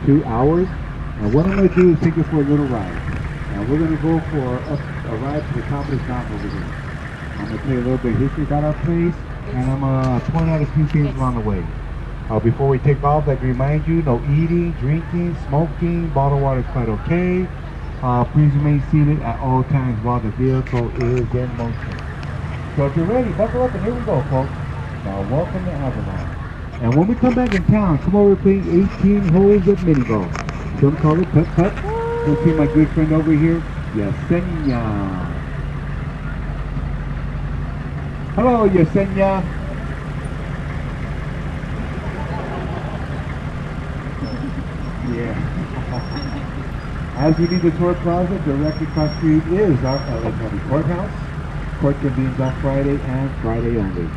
2 hours. And what I'm going to do is take you for a little ride. And we're going to go for a ride to the top of this mountain over here. I'm going to tell you a little bit of history about our place, and I'm going to point out a few things along the way. Before we take off, I'd like to remind you, no eating, drinking, smoking, bottled water is quite okay. Please remain seated at all times while the vehicle is in motion. So if you're ready, buckle up and here we go, folks. Now welcome to Avalon. And when we come back in town, come over playing 18 holes of mini golf. Some call it putt-putt. You'll see my good friend over here, Yesenia. Hello, Yesenia. Yeah. As you leave the tour plaza, directly across the street is our LA County Courthouse. Court convenes on Friday and Friday only.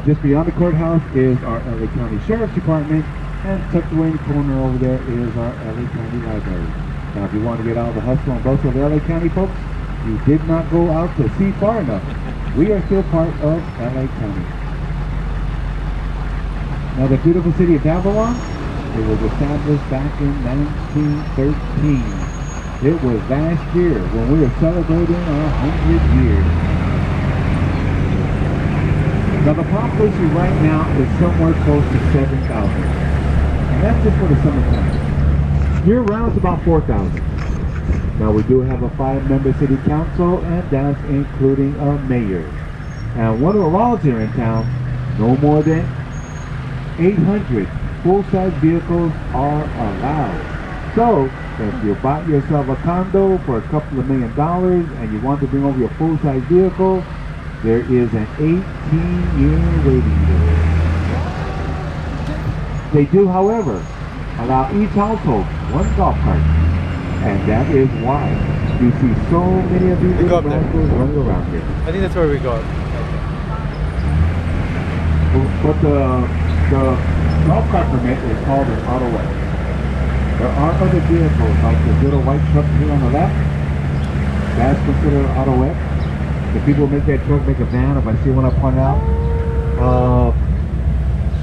Just beyond the courthouse is our LA County Sheriff's Department, and tucked away in the corner over there is our LA County Library. Now, if you want to get out of the hustle and bustle of LA County, folks, you did not go out to sea far enough. We are still part of LA County. Now, the beautiful city of Avalon, it was established back in 1913. It was last year when we were celebrating our 100 years. Now the population right now is somewhere close to 7,000. And that's just for the summertime. Year round is about 4,000. Now we do have a 5-member city council, and that's including a mayor. And one of the laws here in town, no more than 800 full-size vehicles are allowed. So, if you bought yourself a condo for a couple of $1 million and you want to bring over your full-size vehicle, there is an 18-year waiting list. They do, however, allow each household one golf cart, and that is why you see so many of these little rascals running around here. I think that's where we got. But the golf cart permit is called an auto wet. There are other vehicles like this little white truck here on the left. That's considered an auto wet. The people who make that truck make a van, if I see one I point out.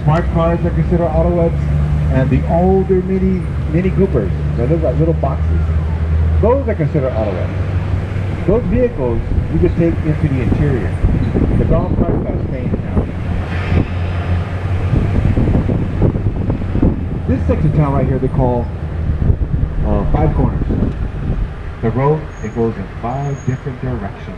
Smart cars are considered auto wets. And the older mini GOPRs, they look like little boxes. Those are considered auto wets. Those vehicles you could take into the interior. The golf carts are staying out. This section of town right here they call 5 corners. The road, it goes in 5 different directions.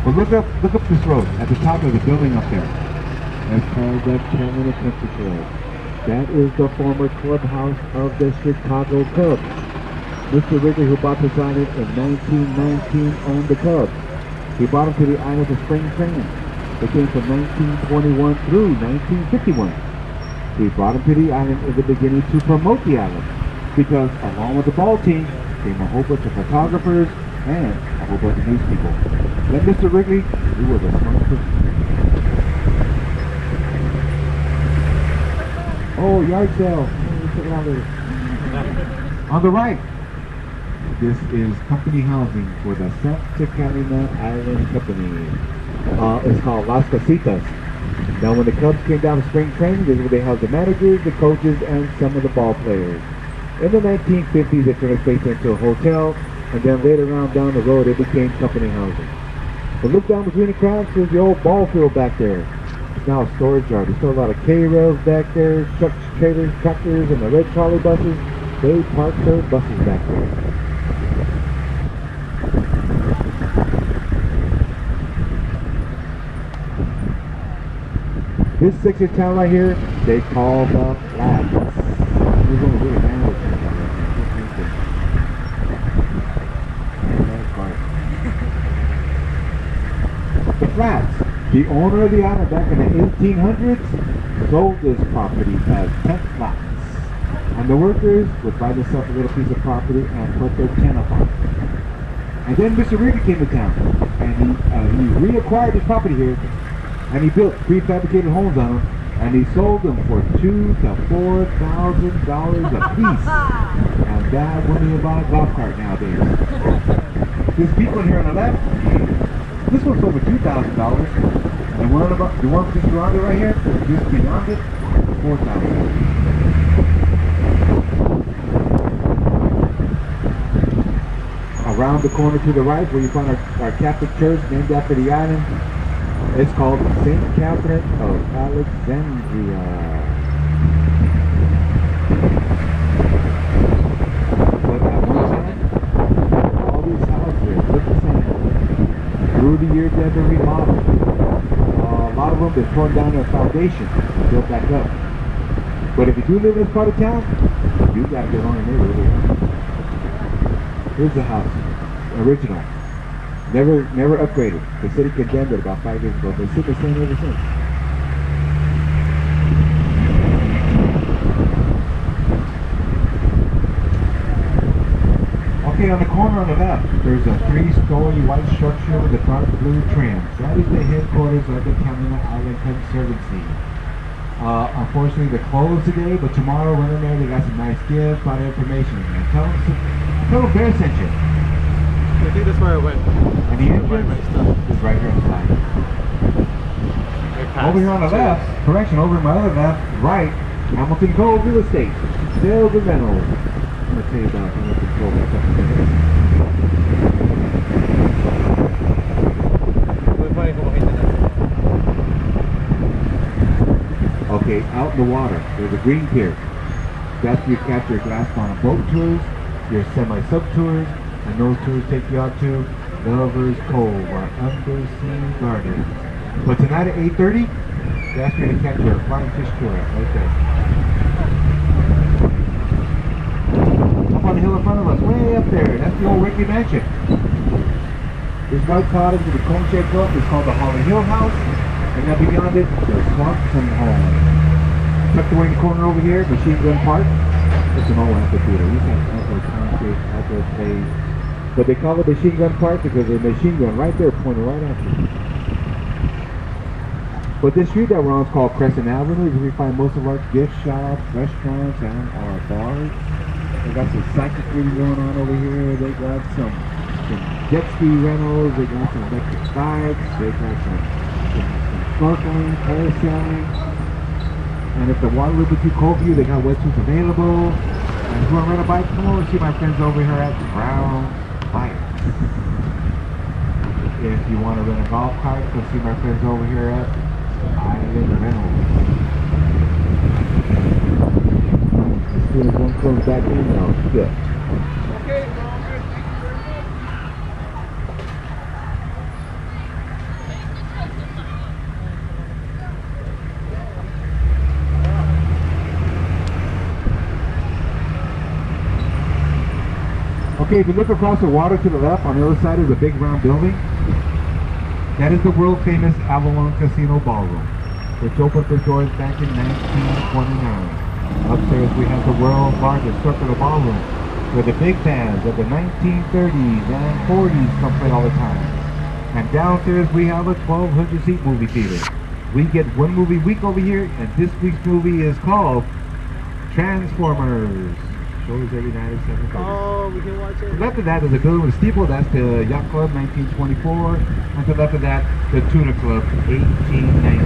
Well, look up this road at the top of the building up there. That's called the Canada Country Club. That is the former clubhouse of the Chicago Cubs. Mr. Wrigley, who bought this island in 1919, owned the Cubs. He brought them to the island for spring training. They came from 1921 through 1951. He brought them to the island in the beginning to promote the island, because along with the ball team came a whole bunch of photographers and a whole bunch of news people. Let Mr. Wrigley, he was a smart person. Oh, yard sale. Check it out later. On the right, this is company housing for the Santa Catalina Island Company. It's called Las Casitas. Now, when the Cubs came down to spring training, this is where they housed the managers, the coaches, and some of the ball players. In the 1950s, they turned the place into a hotel, and then later on down the road, it became company housing. But look down between the crowds, there's the old ball field back there. It's now a storage yard. There's still a lot of K-rails back there, trucks, trailers, tractors, and the red trolley buses. They park their buses back there. This section of town right here, they call the Flats. The Flats. The owner of the island back in the 1800s sold this property as tent flats. And the workers would buy themselves a little piece of property and put their tent up on it. And then Mr. Reader came to town, and he reacquired this property here, and he built prefabricated homes on them, and he sold them for $2,000 to $4,000 a piece. And that wouldn't even buy a golf cart nowadays. This people here on the left, this one sold for $2,000, and The one just around it right here, just beyond it, 4,000. Around the corner to the right, where you find our Catholic church named after the island, it's called St. Catherine of Alexandria. But at one time, all these houses look the same. Through the years, they've been remodeled. A lot of them been torn down their foundation and built back up. But if you do live in this part of town, you got your own neighborhood. Here's the house, original. Never upgraded. The city condemned it about 5 years ago, but it's still the same ever since. Okay, on the corner on the left, there's a 3-story white structure with a dark blue trim. That is the headquarters of the Catalina Island Conservancy. Unfortunately, they're closed today, but tomorrow when they're there, they got some nice gifts, a lot of information. And tell them Bear sent you. I think that's where I went. And the entrance is right here on the side. Over here on the left, correction, over in my other left, right, Hamilton Cove Real Estate, sales and rentals. I'm going to tell you about Hamilton Cove in a couple minutes. Okay, out in the water, there's a green pier. That's where you capture your glass on boat tours, your semi-sub tours, and those tours take you out to Lover's Cove or Undersea Gardens. But tonight at 8:30, that's where you catch your flying fish tour right there. Up on the hill in front of us, way up there, that's the old Ricky Mansion. This white cottage with the cone shaped up is called the Holly Hill House, and then beyond it, there's Swanson Home. Tucked away in the corner over here, Machine Gun Park. It's an old amphitheater. You can outdoor concert, outdoor space. But they call it Machine Gun Park because there's a machine gun right there pointed right at you. But this street that we're on is called Crescent Avenue, where we find most of our gift shops, restaurants, and our bars. They got some cycle reading going on over here. They got some jet ski rentals. They got some electric bikes. They got some snorkeling, parasailing. And if the water is a little bit too cold for you, they got wetsuits available. And if you want to rent a bike, come over and see my friends over here at Brown Bikes. If you want to rent a golf cart, go see my friends over here at Island Rentals. As soon as one comes back in, I'll skip. Okay, well, good. Thank you very much. Okay, if you look across the water to the left, on the other side is a big round building. That is the world famous Avalon Casino Ballroom, which opened their doors back in 1929. Upstairs we have the world's largest circular ballroom, where the big bands of the 1930s and 40s come play all the time. And downstairs we have a 1,200 seat movie theater. We get one movie a week over here, and this week's movie is called Transformers. Shows every night at 7:30. Oh, we can watch it. To the left of that is a building with a steeple. That's the Yacht Club 1924. And to the left of that, the Tuna Club 1898.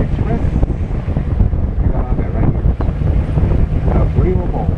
Express. You got on that right here. A real ball.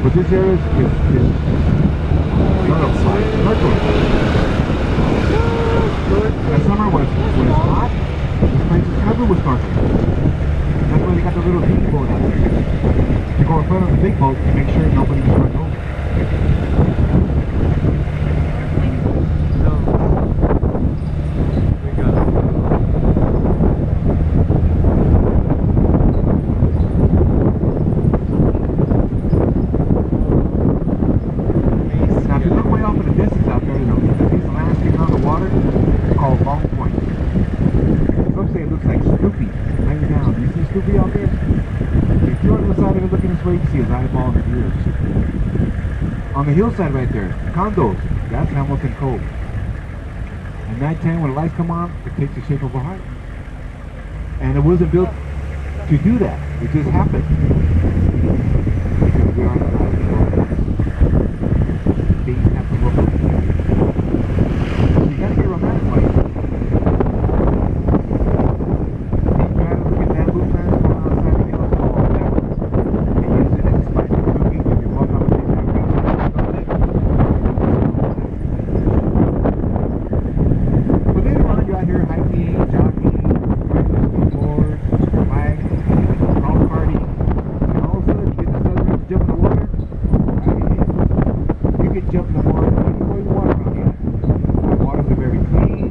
But this area is snorkeling. And summer when it's hot, this place is covered with snorkeling. That's why they got the little dingy boat out there. You go in front of the big boat to make sure nobody can run over. you can see his eyeball and his ears. On the hillside right there, condos, that's Hamilton Cove. At nighttime when the lights come on, it takes the shape of a heart. And it wasn't built to do that. It just happened. Because we aren't allowed to go. Things have to look up. You gotta get romantic like it. You try to look at bamboo plants going outside the hills all that. And use it as spicy cooking when you walk up and take that green side. But later on, you're out here hiking, jogging, riding a skateboard, bike, golf karting, and all of a sudden you get the southern jump in the water. You can jump in the water anywhere you want around here. The waters are very clean,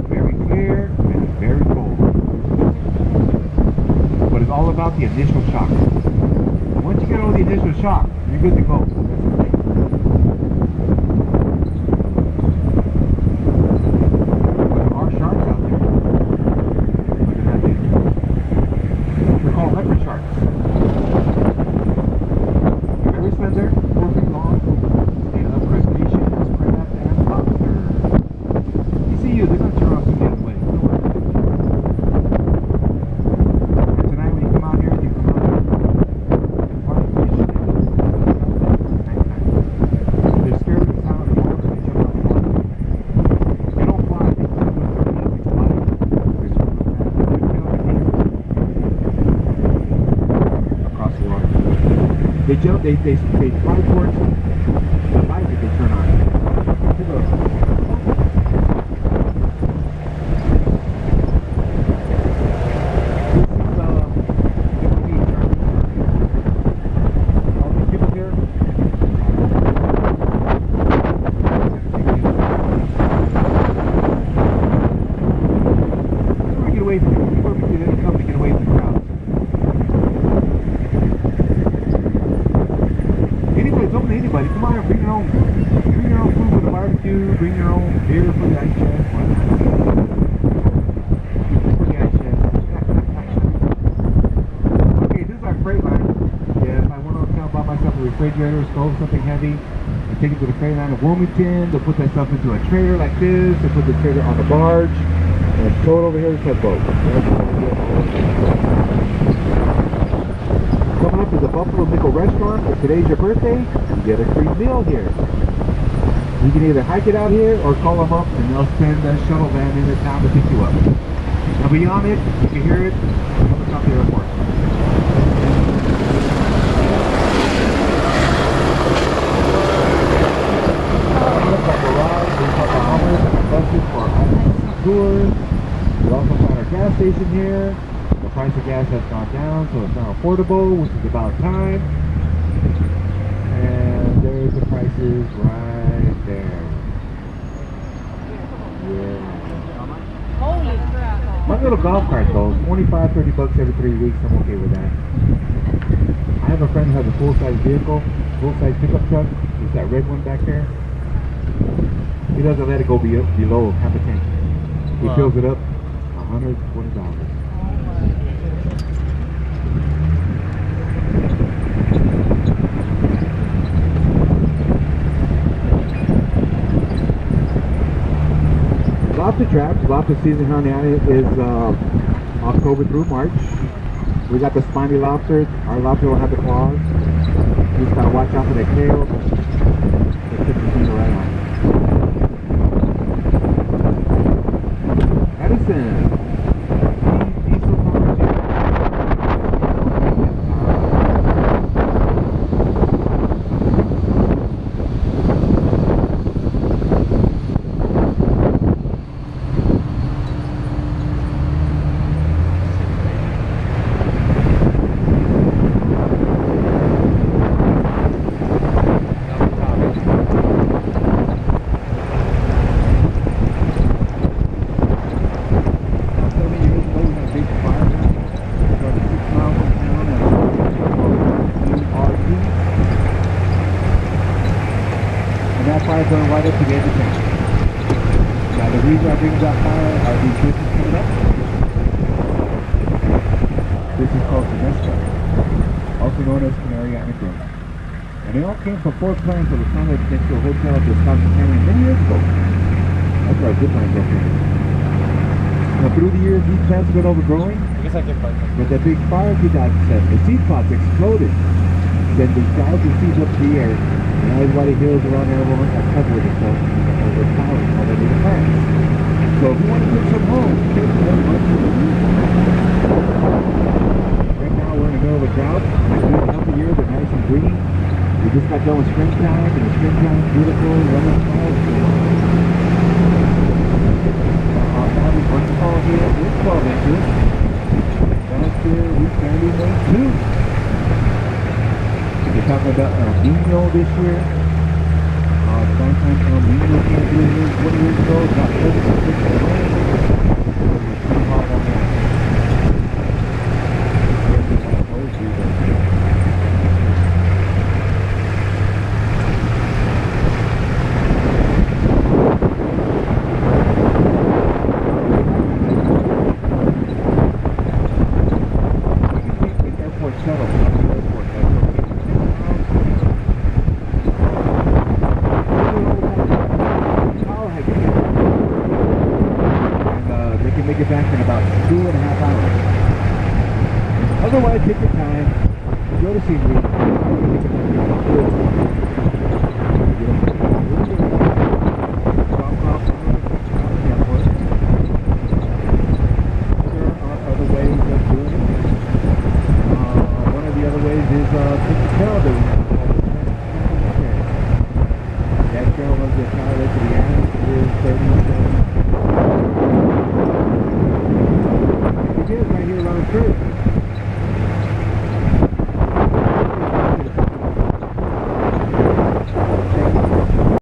very clear, and it's very cold. But it's all about the initial shock. Once you get over the initial shock, you're good to go. That's the thing. But there are sharks out there. But they're not dangerous. They're called leopard sharks. You've ever swam there? 4 feet long. They love crustaceans, crab, and lobster. You see you, they're going to turn off the other way. And tonight when you come out here, you come out here and find fish. They're scared of the sound of the water, so they jump out the water. They don't fly, they jump with their wings, they fly. They're so fast. They kill the deer across the water. They jump, they fly towards the light that they turn on. This is all these people here. They want to get away from them. People come to get away from the crowd. Anyway, it's open to anybody. Come on, bring your own food for the barbecue. Bring your own beer for the ice chest. Why not? For the ice chest. Okay, this is our freight line. Yeah, if I want to buy myself a refrigerator, stove, something heavy, I take it to the freight line of Wilmington. They'll put that stuff into a trailer like this. They put the trailer on the barge. And it's towed over here to the boat. Coming up is the Buffalo Nickel Restaurant. If today's your birthday, you get a free meal here. You can either hike it out here or call them up and they'll send a shuttle van into town to pick you up. Now beyond it, you can hear it coming off the airport. Buses for tours. We also find our gas station here. The price of gas has gone down, so it's now affordable, which is about time. And there's the prices right there. Yeah. My little golf cart though, 25, 30 bucks every 3 weeks, I'm okay with that. I have a friend who has a full-size vehicle, full-size pickup truck. It's that red one back there. He doesn't let it go below half a tank. He fills it up, $120. Lobster traps, lobster season here on the island is October through March. We got the spiny lobster. Our lobster don't have the claws. You just gotta watch out for the tail. Just put your finger right on it. Edison. Diesel power jet. Fire going right up to the edge of town. Now the reason I bring that fire are these bridges coming up. This is called Sedesca. also known as Canary Island Grove. And they all came from 4 plants that were founded next to a hotel at the Scottish Canyon many years ago. That's where our zip line goes from. Now through the years, these plants have been overgrowing. I guess I can find them. But that big fire 2007, the seed pods exploded. Then the clouds and seeds up the air, and all these white hills around there are covered with itself and overpowering all the native plants. So if you want to get some home, take one month to the week. Right now we're in the middle of a drought. It's been a healthy year, they're nice and green. We just got done with springtime, and the springtime is beautiful, running clouds. Average rainfall here is 12 inches. Last year we barely made 2. They're talking about El Nino this year. Sometime El Nino came through here 20 years ago. Got 36 inches of rain. It's pretty hard on that. Make it back in about 2.5 hours. Otherwise, take your time, go to scenery, There are other ways of doing it. One of the other ways is take the tail